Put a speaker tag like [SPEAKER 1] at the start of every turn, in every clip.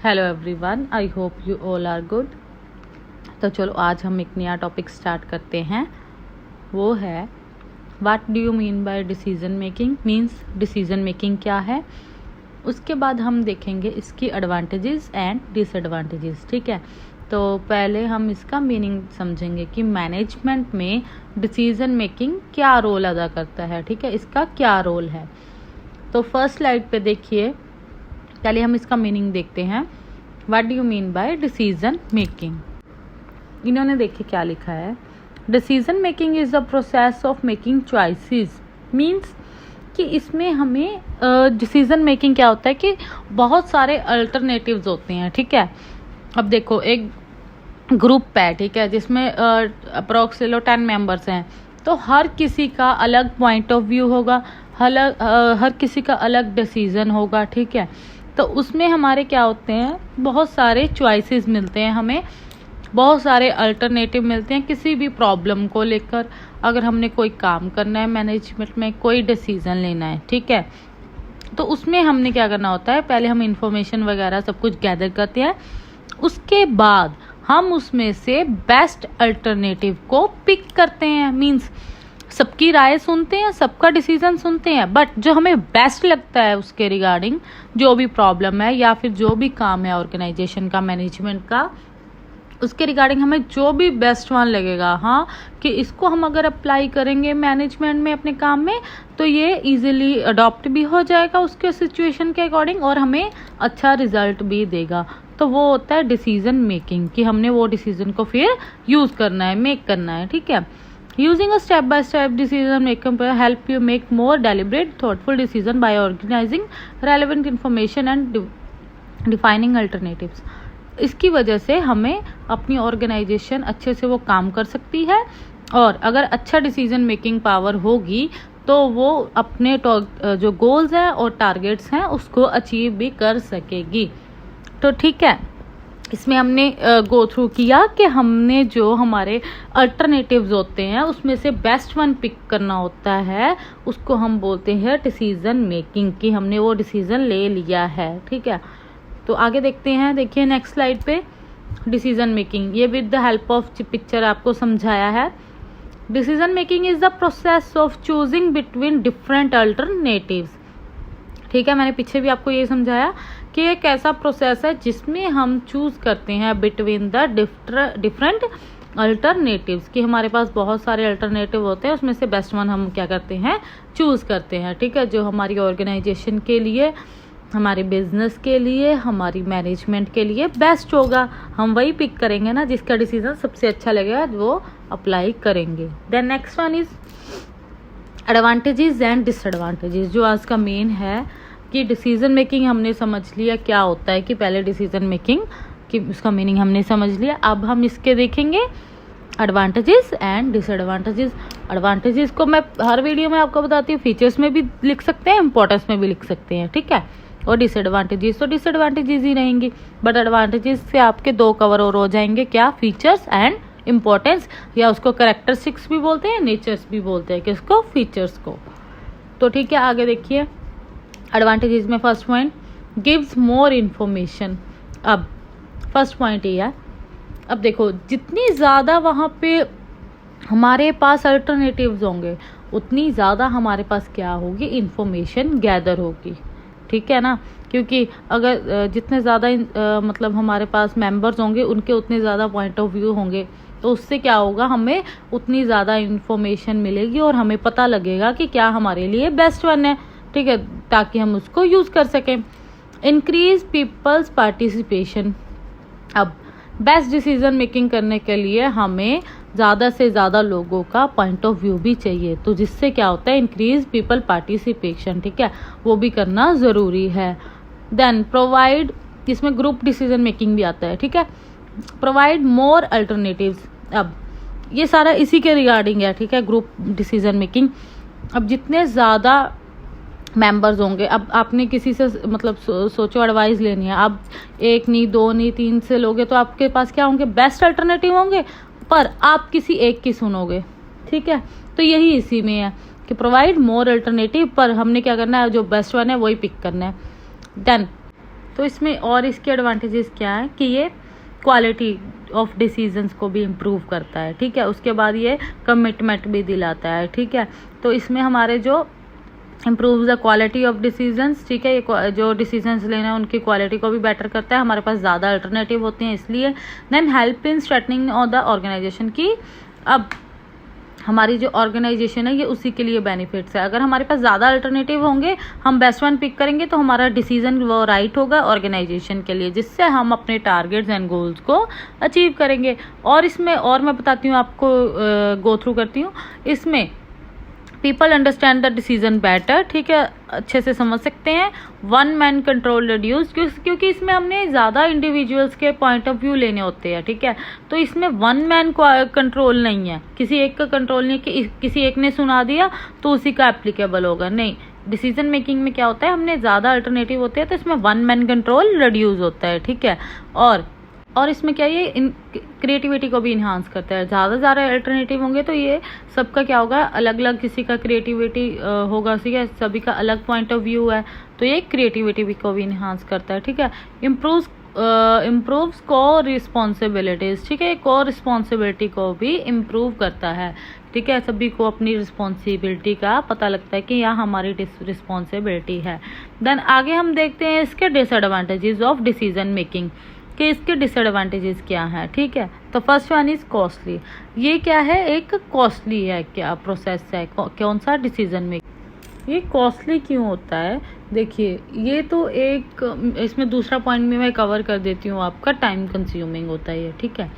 [SPEAKER 1] Hello everyone, I hope you all are good. तो चलो आज हम एक नया टॉपिक स्टार्ट करते हैं। वो है what do you mean by decision making, means decision making क्या है। उसके बाद हम देखेंगे इसकी एडवांटेजेस एंड डिसएडवांटेजेस। ठीक है, तो पहले हम इसका मीनिंग समझेंगे कि मैनेजमेंट में डिसीजन मेकिंग क्या रोल अदा करता है। ठीक है, इसका क्या रोल है। तो फर्स्ट स्लाइड पे देखिए, पहले हम इसका मीनिंग देखते हैं। What do you mean by decision making. इन्होंने देखिए क्या लिखा है। Decision making is the process of making choices, means कि इसमें हमें डिसीजन मेकिंग क्या होता है कि बहुत सारे अल्टरनेटिव्स होते हैं। ठीक है, अब देखो एक ग्रुप है, ठीक है, जिसमें अप्रोक्स 10 मेंबर्स हैं, तो हर किसी का अलग पॉइंट ऑफ व्यू होगा, हर किसी का अलग डिसीजन होगा। ठीक है, तो उसमें हमारे क्या होते हैं, बहुत सारे चॉइसेस मिलते हैं, हमें बहुत सारे अल्टरनेटिव मिलते हैं किसी भी प्रॉब्लम को लेकर। अगर हमने कोई काम करना है, मैनेजमेंट में कोई डिसीजन लेना है, ठीक है, तो उसमें हमने क्या करना होता है, पहले हम इंफॉर्मेशन वगैरह सब कुछ गैदर करते हैं, उसके बाद हम उसमें से बेस्ट अल्टरनेटिव को पिक करते हैं। मीन्स सबकी राय सुनते हैं, सबका डिसीजन सुनते हैं, बट जो हमें बेस्ट लगता है उसके रिगार्डिंग, जो भी प्रॉब्लम है या फिर जो भी काम है ऑर्गेनाइजेशन का, मैनेजमेंट का, उसके रिगार्डिंग हमें जो भी बेस्ट वन लगेगा, हाँ, कि इसको हम अगर अप्लाई करेंगे मैनेजमेंट में अपने काम में तो ये इजीली अडॉप्ट भी हो जाएगा उसके सिचुएशन के अकॉर्डिंग और हमें अच्छा रिजल्ट भी देगा। तो वो होता है डिसीजन मेकिंग, कि हमने वो डिसीजन को फिर यूज करना है, मेक करना है। ठीक है, using a step by step decision making help you make more deliberate thoughtful decision by organizing relevant information and defining alternatives. इसकी वजह से हमें अपनी ऑर्गेनाइजेशन अच्छे से वो काम कर सकती है, और अगर अच्छा डिसीजन मेकिंग पावर होगी तो वो अपने जो गोल्स हैं और टारगेट्स हैं उसको अचीव भी कर सकेगी। तो ठीक है, इसमें हमने गो थ्रू किया कि हमने जो हमारे अल्टरनेटिव्स होते हैं उसमें से बेस्ट वन पिक करना होता है, उसको हम बोलते हैं डिसीजन मेकिंग, कि हमने वो डिसीजन ले लिया है। ठीक है, तो आगे देखते हैं। देखिए नेक्स्ट स्लाइड पे डिसीजन मेकिंग, ये with the help of picture आपको समझाया है। Decision making is the process of choosing between different alternatives. ठीक है, मैंने पीछे भी आपको ये समझाया कि एक ऐसा प्रोसेस है जिसमें हम चूज करते हैं बिटवीन द डिफरेंट अल्टरनेटिव्स, कि हमारे पास बहुत सारे अल्टरनेटिव होते हैं, उसमें से बेस्ट वन हम क्या करते हैं, चूज करते हैं। ठीक है, जो हमारी ऑर्गेनाइजेशन के लिए, हमारे बिजनेस के लिए, हमारी मैनेजमेंट के लिए बेस्ट होगा, हम वही पिक करेंगे ना, जिसका डिसीजन सबसे अच्छा लगेगा वो अप्लाई करेंगे। Then next one is advantages and disadvantages, जो आज का मेन है कि डिसीजन मेकिंग हमने समझ लिया क्या होता है, कि पहले डिसीजन मेकिंग कि उसका मीनिंग हमने समझ लिया। अब हम इसके देखेंगे एडवांटेजेस एंड डिसएडवांटेजेस। एडवांटेजेस को मैं हर वीडियो में आपको बताती हूँ, फीचर्स में भी लिख सकते हैं, इंपॉर्टेंस में भी लिख सकते हैं। ठीक है, और डिसएडवांटेजेस तो डिसएडवांटेजेस ही रहेंगी, बट एडवांटेजेस से आपके 2 कवर और हो जाएंगे, क्या, फीचर्स एंड इम्पोर्टेंस, या उसको कैरेक्टरिस्टिक्स भी बोलते हैं, नेचर्स भी बोलते हैं, किसको, फीचर्स को। तो ठीक है, आगे देखिए एडवांटेजेस में first point gives more information. अब फर्स्ट पॉइंट ये है, अब देखो जितनी ज़्यादा वहाँ पे हमारे पास अल्टरनेटिव्स होंगे उतनी ज़्यादा हमारे पास क्या होगी, इन्फॉर्मेशन गैदर होगी। ठीक है ना, क्योंकि अगर जितने ज़्यादा मतलब हमारे पास मेंबर्स होंगे उनके उतने ज़्यादा पॉइंट ऑफ व्यू होंगे, तो उससे क्या होगा, हमें उतनी ज़्यादा इन्फॉर्मेशन मिलेगी और हमें पता लगेगा कि क्या हमारे लिए बेस्ट वन है। ठीक है, ताकि हम उसको यूज़ कर सकें। Increase peoples participation. अब बेस्ट डिसीजन मेकिंग करने के लिए हमें ज़्यादा से ज़्यादा लोगों का पॉइंट ऑफ व्यू भी चाहिए, तो जिससे क्या होता है, इंक्रीज पीपल पार्टिसिपेशन। ठीक है, वो भी करना ज़रूरी है। देन प्रोवाइड, इसमें ग्रुप डिसीजन मेकिंग भी आता है। ठीक है, प्रोवाइड मोर अल्टरनेटिव्स। अब ये सारा इसी के रिगार्डिंग है। ठीक है, ग्रुप डिसीजन मेकिंग। अब जितने ज़्यादा मेंबर्स होंगे, अब आपने किसी से मतलब सोचो एडवाइस लेनी है, आप 1 नहीं 2 नहीं 3 से लोगे तो आपके पास क्या होंगे, बेस्ट अल्टरनेटिव होंगे, पर आप किसी एक की सुनोगे। ठीक है, तो यही इसी में है कि प्रोवाइड मोर अल्टरनेटिव, पर हमने क्या करना है, जो बेस्ट वन है वही पिक करना है। डन। तो इसमें और इसके एडवांटेजेस क्या है कि ये क्वालिटी ऑफ डिसीजंस को भी इम्प्रूव करता है, ठीक है। उसके बाद ये कमिटमेंट भी दिलाता है, ठीक है। तो इसमें हमारे जो improve the quality of decisions, ठीक है, ये जो डिसीजंस लेना है उनकी क्वालिटी को भी बेटर करता है, हमारे पास ज़्यादा अल्टरनेटिव होते हैं इसलिए। Then help in strengthening of the organization की, अब हमारी जो ऑर्गेनाइजेशन है ये उसी के लिए बेनिफिट्स है। अगर हमारे पास ज़्यादा अल्टरनेटिव होंगे, हम बेस्ट वन पिक करेंगे तो हमारा डिसीजन वो राइट होगा ऑर्गेनाइजेशन के लिए, जिससे हम अपने टारगेट्स एंड गोल्स को अचीव करेंगे। और इसमें और मैं बताती हूँ आपको, गो थ्रू करती हूँ। इसमें people understand the decision better, ठीक है, अच्छे से समझ सकते हैं। वन मैन कंट्रोल रिड्यूस, क्योंकि इसमें हमने ज़्यादा इंडिविजुअल्स के पॉइंट ऑफ व्यू लेने होते हैं, ठीक है। तो इसमें वन मैन कंट्रोल नहीं है, किसी एक का कंट्रोल नहीं है कि किसी एक ने सुना दिया तो उसी का एप्लीकेबल होगा, नहीं। डिसीजन मेकिंग में क्या होता है, हमने ज़्यादा अल्टरनेटिव होते हैं तो इसमें वन मैन कंट्रोल रिड्यूस होता है, ठीक है। और इसमें क्या, ये क्रिएटिविटी को भी इन्हांस करता है। ज़्यादा अल्टरनेटिव होंगे तो ये सबका क्या होगा, अलग अलग किसी का क्रिएटिविटी होगा, ठीक है, सभी का अलग पॉइंट ऑफ व्यू है, तो ये क्रिएटिविटी को भी इन्हांस करता है, ठीक है। इम्प्रूव्स को रिस्पॉन्सिबिलिटीज़, ठीक है, को रिस्पॉन्सिबिलिटी को भी इम्प्रूव करता है, ठीक है। सभी को अपनी रिस्पॉन्सिबिलिटी का पता लगता है कि यहाँ हमारी रिस्पॉन्सिबिलिटी है। देन आगे हम देखते हैं इसके डिसएडवांटेजेस ऑफ डिसीजन मेकिंग, कि इसके डिसएडवांटेजेस क्या हैं, ठीक है। तो फर्स्ट वन इज कॉस्टली। ये क्या है, एक कॉस्टली है, क्या प्रोसेस है, कौन सा डिसीजन मेकिंग। ये कॉस्टली क्यों होता है, देखिए ये तो एक, इसमें दूसरा पॉइंट भी मैं कवर कर देती हूँ, आपका टाइम कंज्यूमिंग होता है ये, ठीक है।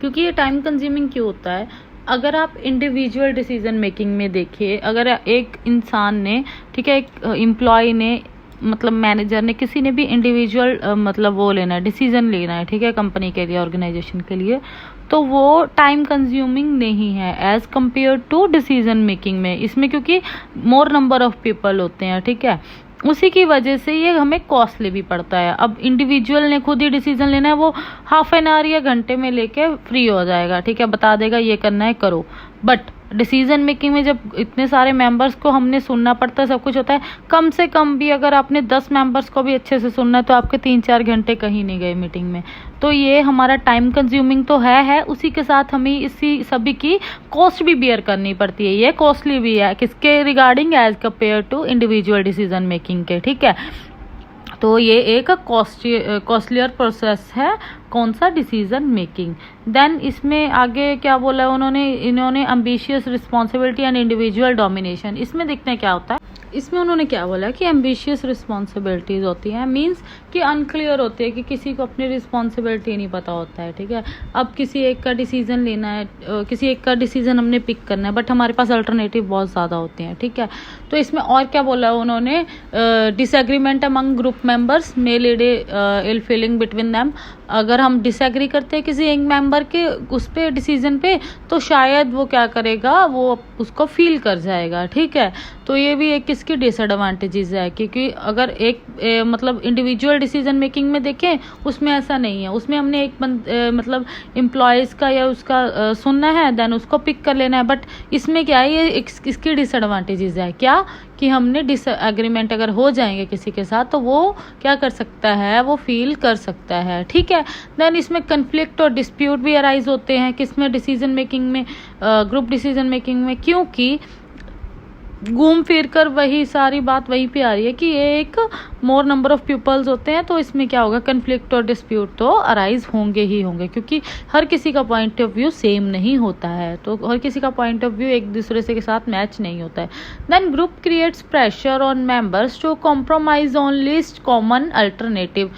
[SPEAKER 1] क्योंकि ये टाइम कंज्यूमिंग क्यों होता है, अगर आप इंडिविजुअल डिसीजन मेकिंग में देखिए, अगर एक इंसान ने, ठीक है, एक एम्प्लॉय ने, मतलब मैनेजर ने, किसी ने भी इंडिविजुअल मतलब वो लेना है, डिसीजन लेना है, ठीक है, कंपनी के लिए, ऑर्गेनाइजेशन के लिए, तो वो टाइम कंज्यूमिंग नहीं है as compare to decision making में। इसमें क्योंकि मोर नंबर ऑफ पीपल होते हैं, ठीक है, उसी की वजह से ये हमें कॉस्टली भी पड़ता है। अब इंडिविजुअल ने खुद ही डिसीजन लेना है, वो हाफ एन आवर या घंटे में लेके फ्री हो जाएगा, ठीक है, बता देगा ये करना है करो। बट डिसीजन मेकिंग में जब इतने सारे मेंबर्स को हमने सुनना पड़ता है, सब कुछ होता है, कम से कम भी अगर आपने 10 मेंबर्स को भी अच्छे से सुनना है तो आपके 3-4 घंटे कहीं नहीं गए मीटिंग में। तो ये हमारा टाइम कंज्यूमिंग तो है, उसी के साथ हमें इसी सभी की कॉस्ट भी बियर करनी पड़ती है। ये कॉस्टली भी है, किसके regarding, as compare to individual decision making के, ठीक है। तो ये एक कॉस्टलियर प्रोसेस है, कौन सा, डिसीजन मेकिंग। देन इसमें आगे क्या बोला है इन्होंने ambitious responsibility and individual domination. इसमें देखते हैं क्या होता है, इसमें उन्होंने क्या बोला कि एम्बिशियस रिस्पॉन्सिबिलिटीज़ होती हैं, मींस कि अनक्लियर होती है, कि किसी को अपनी रिस्पॉन्सिबिलिटी नहीं पता होता है, ठीक है। अब किसी एक का डिसीजन लेना है, किसी एक का डिसीजन हमने पिक करना है, बट हमारे पास अल्टरनेटिव बहुत ज़्यादा होते हैं, ठीक है। तो इसमें और क्या बोला उन्होंने, disagreement among group members may lead ill feeling between them. अगर हम डिसएग्री करते हैं किसी एक मेंबर के उस पे डिसीजन पे, तो शायद वो क्या करेगा, वो उसको फील कर जाएगा, ठीक है। तो ये भी एक किसकी डिसएडवांटेजेस है, क्योंकि अगर एक मतलब इंडिविजुअल डिसीजन मेकिंग में देखें, उसमें ऐसा नहीं है, उसमें हमने एक मतलब एम्प्लॉयज़ का या उसका सुनना है, देन उसको पिक कर लेना है। बट इसमें क्या है, ये इसकी डिसएडवांटेजेस है क्या, कि हमने डिसएग्रीमेंट अगर हो जाएंगे किसी के साथ तो वो क्या कर सकता है, वो फील कर सकता है, ठीक है। देन इसमें कन्फ्लिक्ट और डिस्प्यूट भी अराइज होते हैं, किसमें, डिसीजन मेकिंग में, ग्रुप डिसीजन मेकिंग में, क्योंकि घूम फिर कर वही सारी बात वहीं पे आ रही है कि ये एक मोर नंबर ऑफ पीपल्स होते हैं, तो इसमें क्या होगा, कन्फ्लिक्ट और डिस्प्यूट तो अराइज होंगे ही होंगे, क्योंकि हर किसी का पॉइंट ऑफ व्यू सेम नहीं होता है, तो हर किसी का पॉइंट ऑफ व्यू एक दूसरे से के साथ मैच नहीं होता है। Then group creates pressure on members to compromise on least common alternative.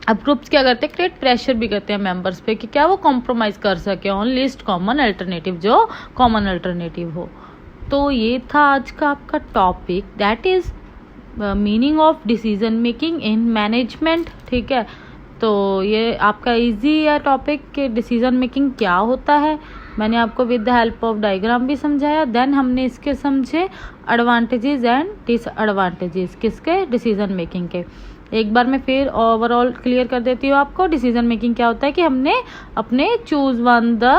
[SPEAKER 1] अब ग्रुप्स क्या करते हैं, क्रिएट प्रेशर भी करते हैं मेंबर्स पे कि क्या वो कॉम्प्रोमाइज कर सके ऑन लीस्ट कॉमन अल्टरनेटिव, जो कॉमन अल्टरनेटिव हो। तो ये था आज का आपका topic, that is meaning of decision making in management, ठीक है। तो ये आपका इजी है टॉपिक कि डिसीजन मेकिंग क्या होता है। मैंने आपको with the help of diagram भी समझाया, देन हमने इसके समझे एडवांटेजेस एंड डिसएडवांटेजेस किसके, डिसीजन मेकिंग के। एक बार मैं फिर ओवरऑल क्लियर कर देती हूँ आपको, डिसीजन मेकिंग क्या होता है कि हमने अपने choose one the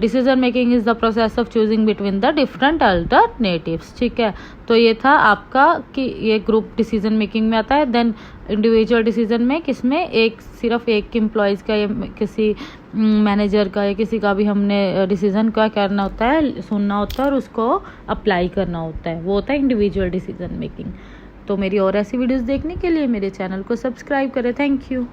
[SPEAKER 1] decision making is the process of choosing between the different alternatives. ठीक है, तो ये था आपका कि ये ग्रुप डिसीजन मेकिंग में आता है। देन इंडिविजुअल डिसीजन में किसमें एक सिर्फ एक एम्प्लॉयज़ का या किसी मैनेजर का या किसी का भी हमने डिसीजन का करना होता है, सुनना होता है और उसको अप्लाई करना होता है, वो होता है इंडिविजुअल डिसीजन मेकिंग। तो मेरी और ऐसी वीडियोस देखने के लिए मेरे चैनल को सब्सक्राइब करें। Thank you.